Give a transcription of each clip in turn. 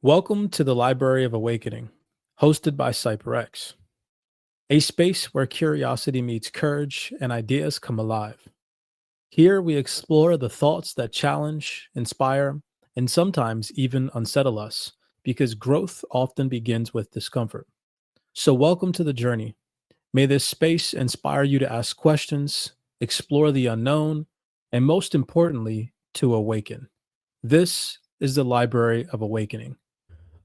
Welcome to the Library of Awakening, hosted by CyberX, a space where curiosity meets courage and ideas come alive. Here we explore the thoughts that challenge, inspire, and sometimes even unsettle us, because growth often begins with discomfort. So, welcome to the journey. May this space inspire you to ask questions, explore the unknown, and most importantly, to awaken. This is the Library of Awakening.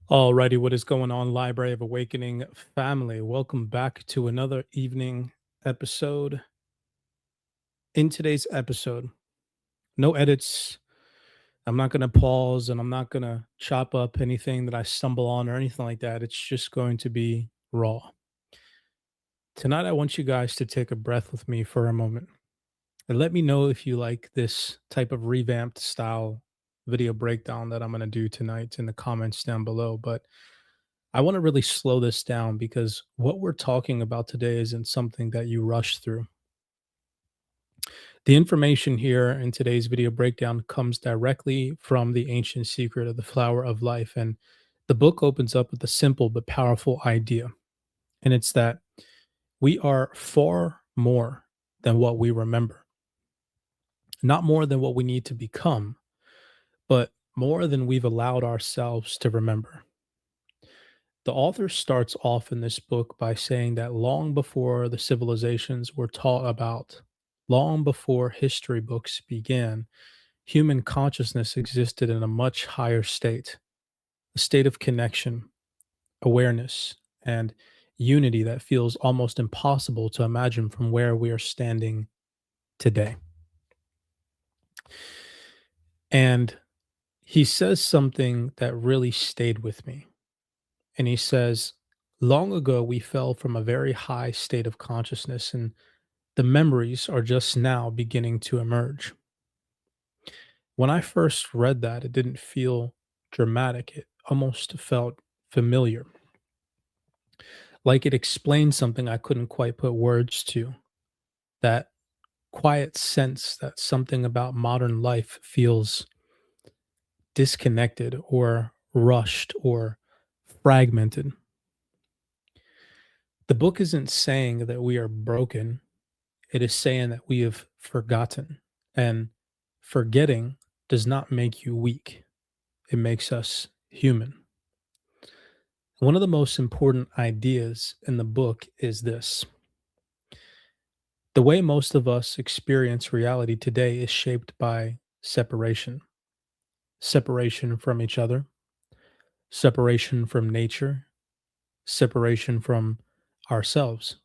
Alrighty, what is going on, Library of Awakening family? Welcome back to another evening episode. In today's episode, no edits. I'm not going to pause and I'm not going to chop up anything that I stumble on or anything like that. It's just going to be raw. Tonight, I want you guys to take a breath with me for a moment and let me know if you like this type of revamped style video breakdown that I'm going to do tonight in the comments down below. But I want to really slow this down because what we're talking about today isn't something that you rush through. The information here in today's video breakdown comes directly from The Ancient Secret of the Flower of Life. And the book opens up with a simple but powerful idea. And it's that we are far more than what we remember, not more than what we need to become, but more than we've allowed ourselves to remember. The author starts off in this book by saying that long before the civilizations were taught about, long before history books began, human consciousness existed in a much higher state, a state of connection, awareness, and unity that feels almost impossible to imagine from where we are standing today. And he says something that really stayed with me. And he says, long ago, we fell from a very high state of consciousness, and the memories are just now beginning to emerge. When I first read that, it didn't feel dramatic. It almost felt familiar, like it explained something I couldn't quite put words to. That quiet sense that something about modern life feels disconnected or rushed or fragmented. The book isn't saying that we are broken, it is saying that we have forgotten. And forgetting does not make you weak, it makes us human. One of the most important ideas in the book is this: the way most of us experience reality today is shaped by separation, separation from each other, separation from nature, separation from ourselves.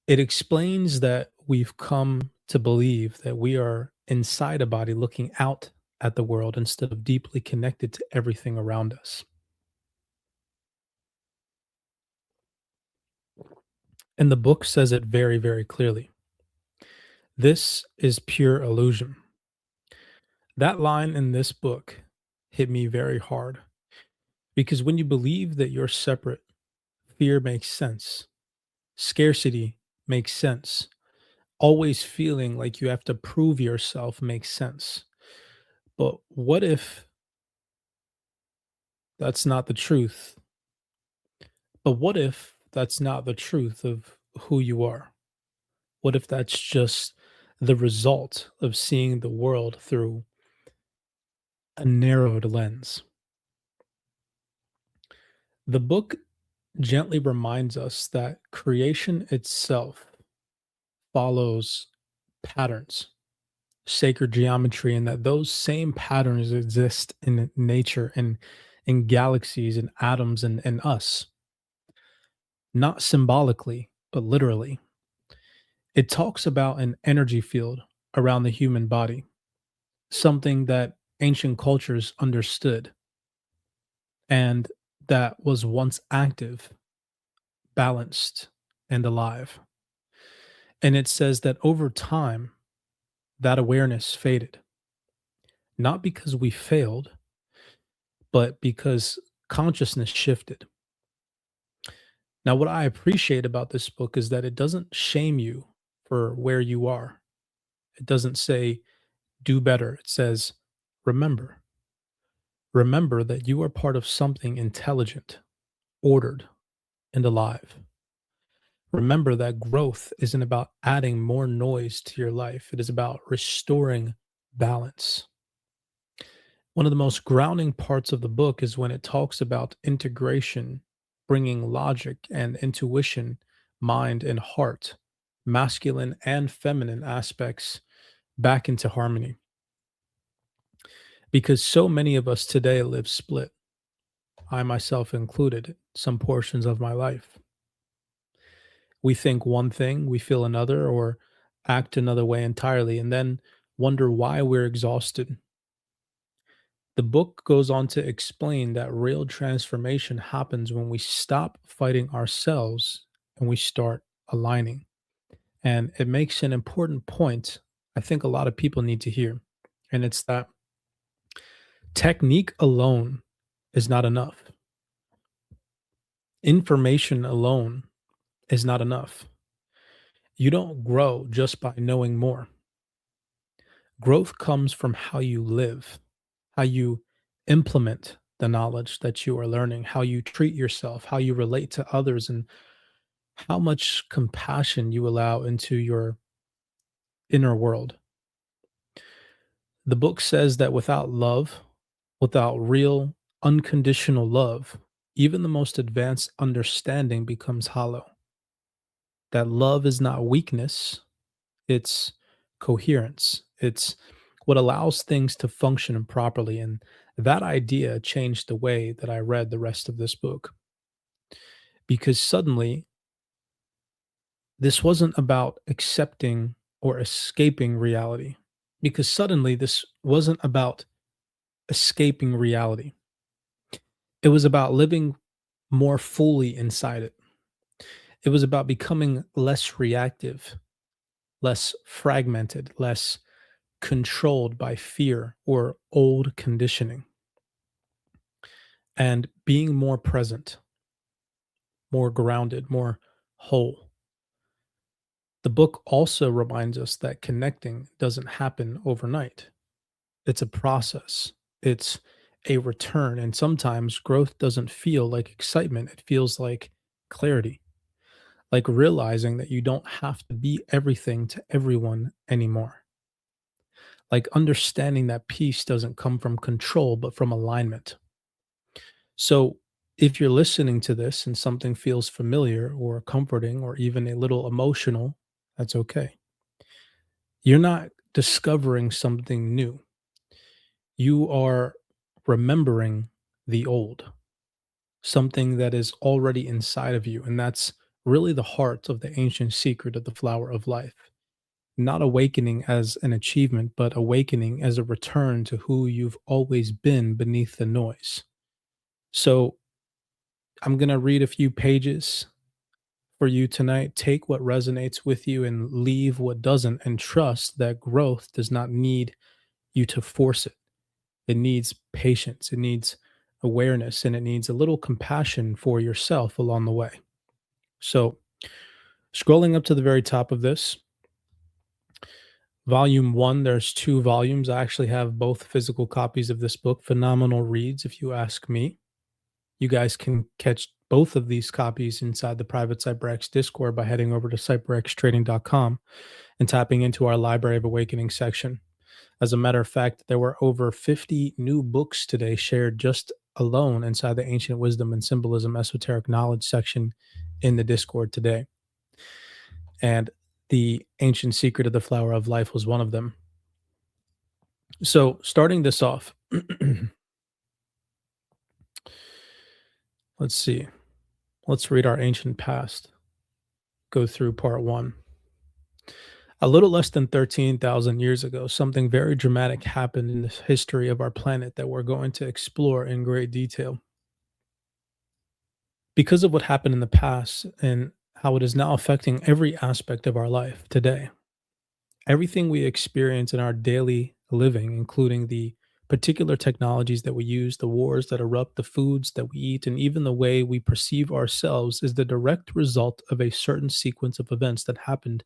It explains that we've come to believe that we are inside a body looking out at the world instead of deeply connected to everything around us. And the book says it very, very clearly. This is pure illusion. That line in this book hit me very hard because when you believe that you're separate, fear makes sense, scarcity makes sense, always feeling like you have to prove yourself makes sense. But what if that's not the truth? But what if that's not the truth of who you are? What if that's just the result of seeing the world through a narrowed lens? The book gently reminds us that creation itself follows patterns, sacred geometry, and that those same patterns exist in nature and in galaxies and atoms and us, not symbolically, but literally. It talks about an energy field around the human body, something that ancient cultures understood and that was once active, balanced, and alive. And it says that over time, that awareness faded, not because we failed, but because consciousness shifted. Now, what I appreciate about this book is that it doesn't shame you for where you are. It doesn't say, do better. It says, remember. Remember that you are part of something intelligent, ordered, and alive. Remember that growth isn't about adding more noise to your life, it is about restoring balance. One of the most grounding parts of the book is when it talks about integration, bringing logic and intuition, mind and heart, masculine and feminine aspects back into harmony. Because so many of us today live split, I myself included, some portions of my life. We think one thing, we feel another, or act another way entirely, and then wonder why we're exhausted. The book goes on to explain that real transformation happens when we stop fighting ourselves and we start aligning. And it makes an important point I think a lot of people need to hear. And it's that technique alone is not enough. Information alone is not enough. You don't grow just by knowing more. Growth comes from how you live, how you implement the knowledge that you are learning, how you treat yourself, how you relate to others, and how much compassion you allow into your inner world. The book says that without love, without real, unconditional love, even the most advanced understanding becomes hollow. That love is not weakness, it's coherence. It's what allows things to function properly. And that idea changed the way that I read the rest of this book because suddenly this wasn't about accepting or escaping reality. Because suddenly this wasn't about escaping reality. It was about living more fully inside it. It was about becoming less reactive, less fragmented, less controlled by fear or old conditioning, and being more present, more grounded, more whole. The book also reminds us that connecting doesn't happen overnight. It's a process, it's a return. And sometimes growth doesn't feel like excitement, it feels like clarity, like realizing that you don't have to be everything to everyone anymore. Like understanding that peace doesn't come from control, but from alignment. So, if you're listening to this and something feels familiar or comforting or even a little emotional, that's okay. You're not discovering something new. You are remembering the old, something that is already inside of you. And that's really the heart of the ancient secret of the flower of life. Not awakening as an achievement, but awakening as a return to who you've always been beneath the noise. So, I'm going to read a few pages for you tonight. Take what resonates with you and leave what doesn't, and trust that growth does not need you to force it. It needs patience, it needs awareness, and it needs a little compassion for yourself along the way. So, scrolling up to the very top of this, volume one, there's two volumes. I actually have both physical copies of this book. Phenomenal reads, if you ask me. You guys can catch both of these copies inside the private CyberX Discord by heading over to cyberxtrading.com and tapping into our Library of Awakening section. As a matter of fact, there were over 50 new books today shared just alone inside the Ancient Wisdom and Symbolism Esoteric Knowledge section in the Discord today. And the Ancient Secret of the Flower of Life was one of them. So, starting this off, let's see. Let's read our ancient past. Go through part one. A little less than 13,000 years ago, something very dramatic happened in the history of our planet that we're going to explore in great detail. Because of what happened in the past and how it is now affecting every aspect of our life today, everything we experience in our daily living, including the particular technologies that we use, the wars that erupt, the foods that we eat, and even the way we perceive ourselves, is the direct result of a certain sequence of events that happened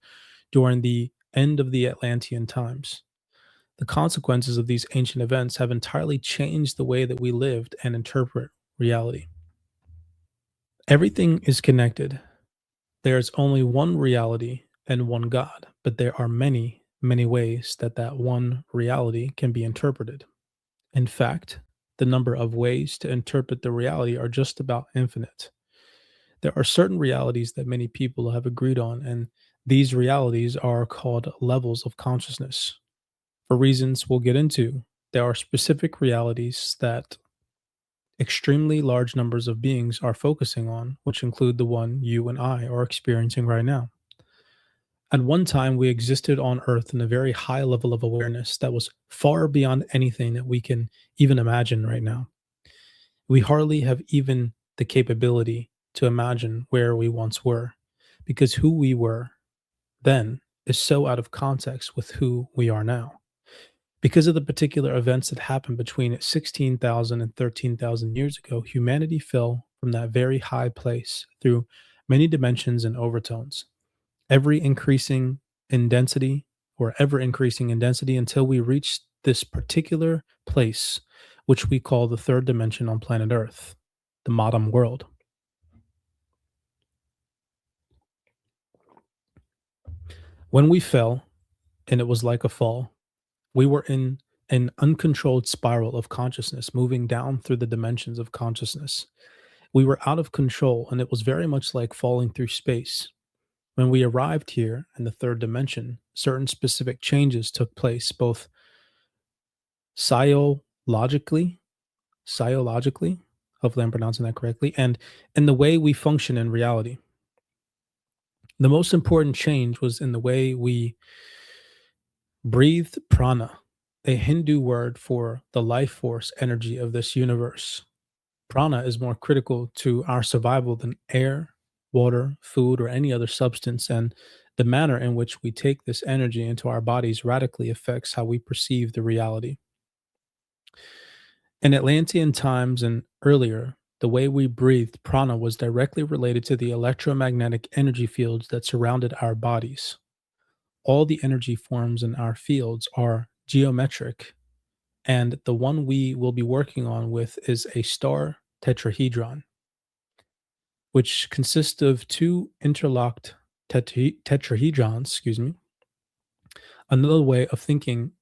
during the end of the Atlantean times. The consequences of these ancient events have entirely changed the way that we lived and interpret reality. Everything is connected. There is only one reality and one God, but there are many, many ways that that one reality can be interpreted. In fact, the number of ways to interpret the reality are just about infinite. There are certain realities that many people have agreed on, and these realities are called levels of consciousness. For reasons we'll get into, there are specific realities that extremely large numbers of beings are focusing on, which include the one you and I are experiencing right now. At one time, we existed on Earth in a very high level of awareness that was far beyond anything that we can even imagine right now. We hardly have even the capability to imagine where we once were, because who we were then is so out of context with who we are now. Because of the particular events that happened between 16,000 and 13,000 years ago, humanity fell from that very high place through many dimensions and overtones, every increasing in density or ever increasing in density until we reach this particular place, which we call the third dimension on planet Earth, the modern world. When we fell, and it was like a fall, we were in an uncontrolled spiral of consciousness moving down through the dimensions of consciousness. We were out of control, and it was very much like falling through space. When we arrived here in the third dimension, certain specific changes took place, both psychologically, psychologically, hopefully I'm pronouncing that correctly, and in the way we function in reality. The most important change was in the way we breathed prana, a Hindu word for the life force energy of this universe. Prana is more critical to our survival than air, water, food, or any other substance, and the manner in which we take this energy into our bodies radically affects how we perceive the reality. In Atlantean times and earlier, the way we breathed prana was directly related to the electromagnetic energy fields that surrounded our bodies. All the energy forms in our fields are geometric, and the one we will be working on with is a star tetrahedron, which consists of two interlocked tetrahedrons. Excuse me. Another way of thinking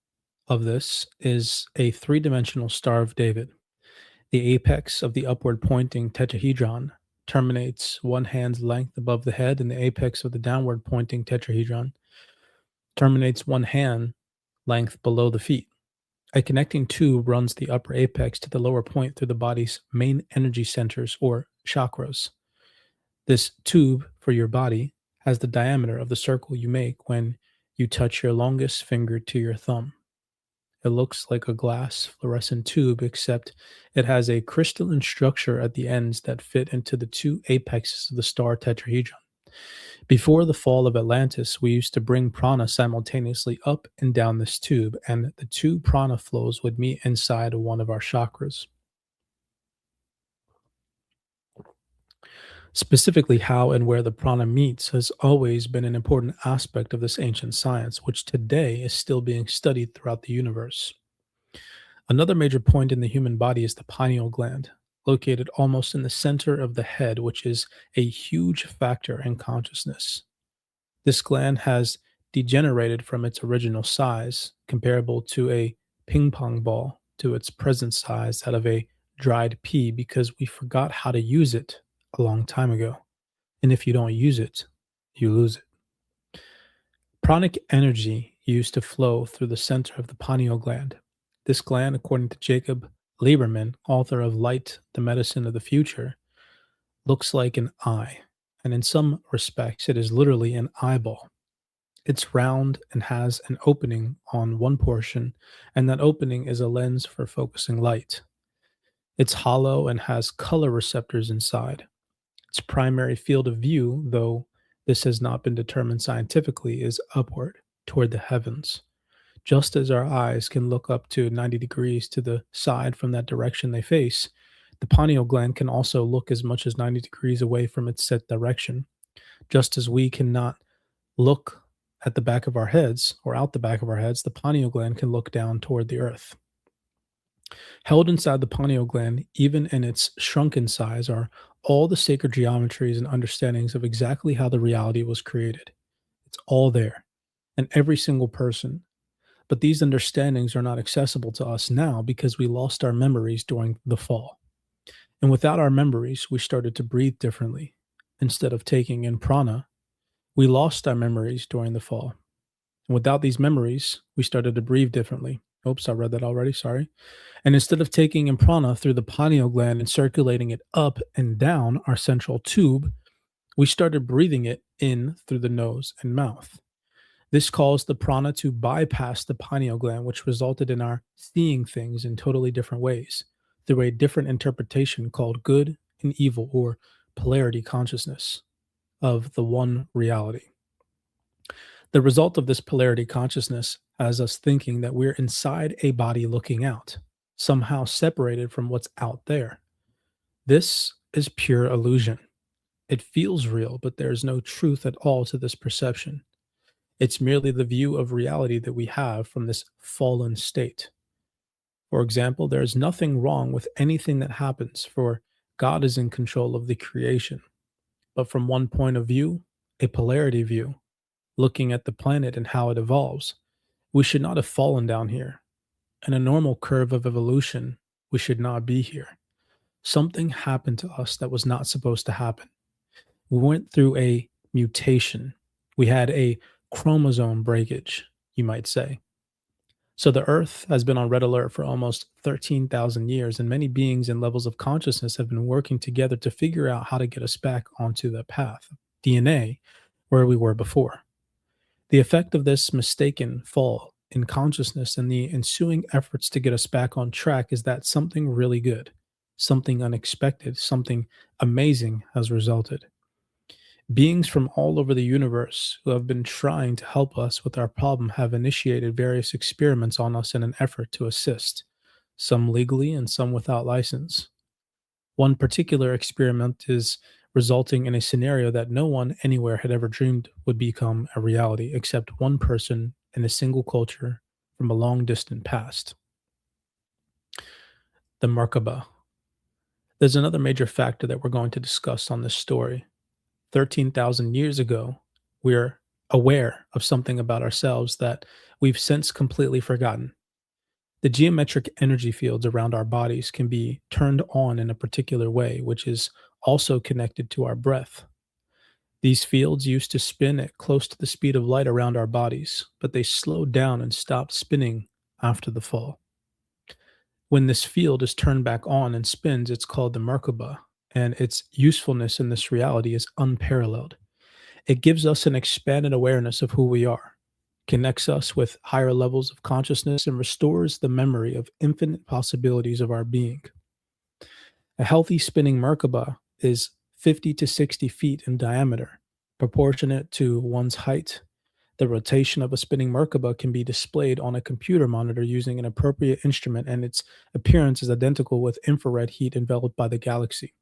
of this is a three-dimensional Star of David. The apex of the upward pointing tetrahedron terminates one hand's length above the head, and the apex of the downward pointing tetrahedron terminates one hand length below the feet. A connecting tube runs the upper apex to the lower point through the body's main energy centers or chakras. This tube for your body has the diameter of the circle you make when you touch your longest finger to your thumb. It looks like a glass fluorescent tube, except it has a crystalline structure at the ends that fit into the two apexes of the star tetrahedron. Before the fall of Atlantis, we used to bring prana simultaneously up and down this tube, and the two prana flows would meet inside one of our chakras. Specifically, how and where the prana meets has always been an important aspect of this ancient science, which today is still being studied throughout the universe. Another major point in the human body is the pineal gland, located almost in the center of the head, which is a huge factor in consciousness. This gland has degenerated from its original size, comparable to a ping pong ball, to its present size, that of a dried pea, because we forgot how to use it a long time ago. And if you don't use it, you lose it. Pranic energy used to flow through the center of the pineal gland. This gland, according to Jacob Lieberman, author of Light, the Medicine of the Future, looks like an eye, and in some respects, it is literally an eyeball. It's round and has an opening on one portion, and that opening is a lens for focusing light. It's hollow and has color receptors inside. Its primary field of view, though this has not been determined scientifically, is upward toward the heavens. Just as our eyes can look up to 90 degrees to the side from that direction they face, the pineal gland can also look as much as 90 degrees away from its set direction. Just as we cannot look at the back of our heads, or out the back of our heads, the pineal gland can look down toward the earth. Held inside the pineal gland, even in its shrunken size, are all the sacred geometries and understandings of exactly how the reality was created. It's all there, in every single person. But these understandings are not accessible to us now because we lost our memories during the fall. And without our memories, we started to breathe differently. Instead of taking in prana, we lost our memories during the fall. And without these memories, we started to breathe differently. Oops, I read that already. Sorry. And instead of taking in prana through the pineal gland and circulating it up and down our central tube, we started breathing it in through the nose and mouth. This caused the prana to bypass the pineal gland, which resulted in our seeing things in totally different ways through a different interpretation called good and evil, or polarity consciousness of the one reality. The result of this polarity consciousness has us thinking that we're inside a body looking out, somehow separated from what's out there. This is pure illusion. It feels real, but there is no truth at all to this perception. It's merely the view of reality that we have from this fallen state. For example, there is nothing wrong with anything that happens, for God is in control of the creation. But from one point of view, a polarity view, looking at the planet and how it evolves, we should not have fallen down here. In a normal curve of evolution, we should not be here. Something happened to us that was not supposed to happen. We went through a mutation. We had a chromosome breakage, you might say. So the Earth has been on red alert for almost 13,000 years, and many beings and levels of consciousness have been working together to figure out how to get us back onto the path, DNA, where we were before. The effect of this mistaken fall in consciousness and the ensuing efforts to get us back on track is that something really good, something unexpected, something amazing has resulted. Beings from all over the universe who have been trying to help us with our problem have initiated various experiments on us in an effort to assist, some legally and some without license. One particular experiment is resulting in a scenario that no one anywhere had ever dreamed would become a reality, except one person in a single culture from a long distant past. The Merkaba. There's another major factor that we're going to discuss on this story. 13,000 years ago, we're aware of something about ourselves that we've since completely forgotten. The geometric energy fields around our bodies can be turned on in a particular way, which is also connected to our breath. These fields used to spin at close to the speed of light around our bodies, but they slowed down and stopped spinning after the fall. When this field is turned back on and spins, it's called the Merkaba, and its usefulness in this reality is unparalleled. It gives us an expanded awareness of who we are, connects us with higher levels of consciousness, and restores the memory of infinite possibilities of our being. A healthy spinning Merkaba is 50 to 60 feet in diameter, proportionate to one's height. The rotation of a spinning Merkaba can be displayed on a computer monitor using an appropriate instrument, and its appearance is identical with infrared heat enveloped by the galaxy.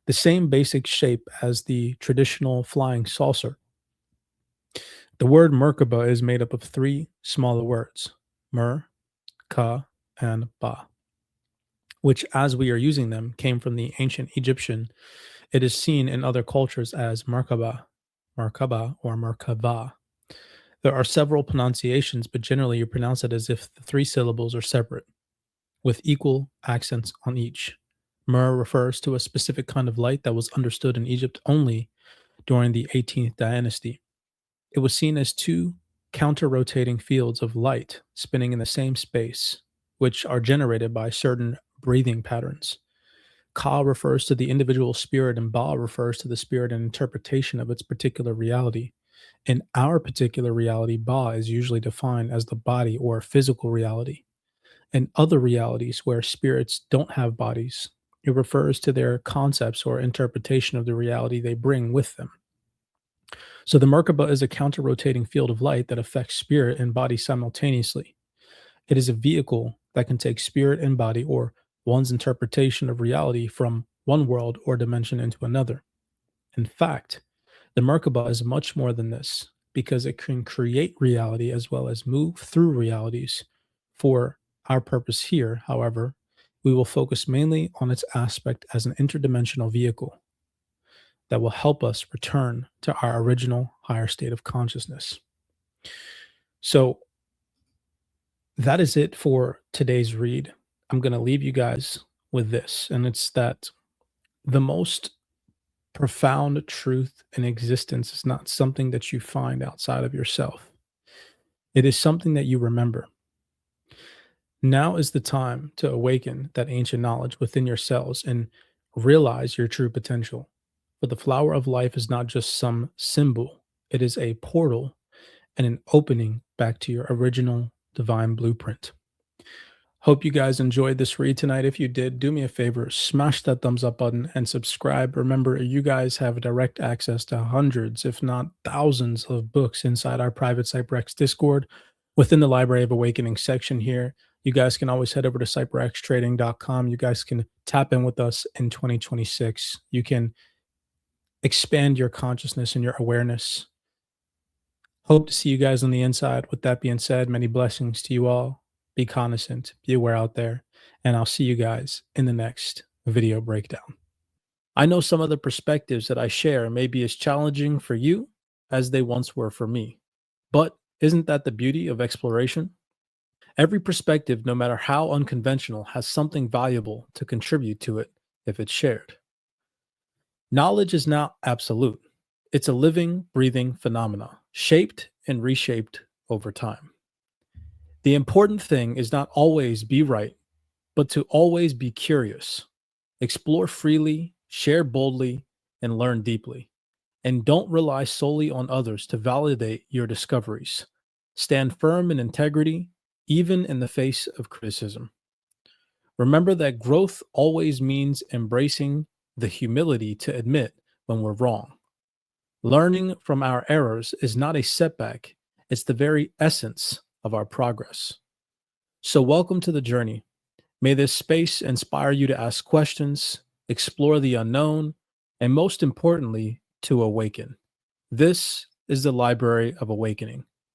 The same basic shape as the traditional flying saucer. The word Merkaba is made up of three smaller words, Mer, Ka, and Ba, which, as we are using them, came from the ancient Egyptian. It is seen in other cultures as Merkaba, Merkaba, or Merkava. There are several pronunciations, but generally you pronounce it as if the three syllables are separate, with equal accents on each. Mer refers to a specific kind of light that was understood in Egypt only during the 18th dynasty. It was seen as two counter-rotating fields of light spinning in the same space, which are generated by certain breathing patterns. Ka refers to the individual spirit, and Ba refers to the spirit and interpretation of its particular reality. In our particular reality, Ba is usually defined as the body or physical reality. In other realities where spirits don't have bodies, it refers to their concepts or interpretation of the reality they bring with them. So the Merkaba is a counter-rotating field of light that affects spirit and body simultaneously. It is a vehicle that can take spirit and body, or one's interpretation of reality, from one world or dimension into another. In fact, the Merkaba is much more than this, because it can create reality as well as move through realities. For our purpose here, however, we will focus mainly on its aspect as an interdimensional vehicle that will help us return to our original higher state of consciousness. So that is it for today's read. I'm going to leave you guys with this, and it's that the most profound truth in existence is not something that you find outside of yourself. It is something that you remember. Now is the time to awaken that ancient knowledge within yourselves and realize your true potential. For the flower of life is not just some symbol, it is a portal and an opening back to your original divine blueprint. Hope you guys enjoyed this read tonight. If you did, do me a favor, smash that thumbs up button and subscribe. Remember, you guys have direct access to hundreds, if not thousands, of books inside our private CyberX Discord within the Library of Awakening section here. You guys can always head over to cyberxtrading.com. You guys can tap in with us in 2026. You can expand your consciousness and your awareness. Hope to see you guys on the inside. With that being said, many blessings to you all. Be cognizant, be aware out there, and I'll see you guys in the next video breakdown. I know some of the perspectives that I share may be as challenging for you as they once were for me, but isn't that the beauty of exploration? Every perspective, no matter how unconventional, has something valuable to contribute to it if it's shared. Knowledge is not absolute. It's a living, breathing phenomena, shaped and reshaped over time. The important thing is not always be right, but to always be curious. Explore freely, share boldly, and learn deeply. And don't rely solely on others to validate your discoveries. Stand firm in integrity, even in the face of criticism. Remember that growth always means embracing the humility to admit when we're wrong. Learning from our errors is not a setback, it's the very essence of our progress. So, welcome to the journey. May this space inspire you to ask questions, explore the unknown, and most importantly, to awaken. This is the Library of Awakening,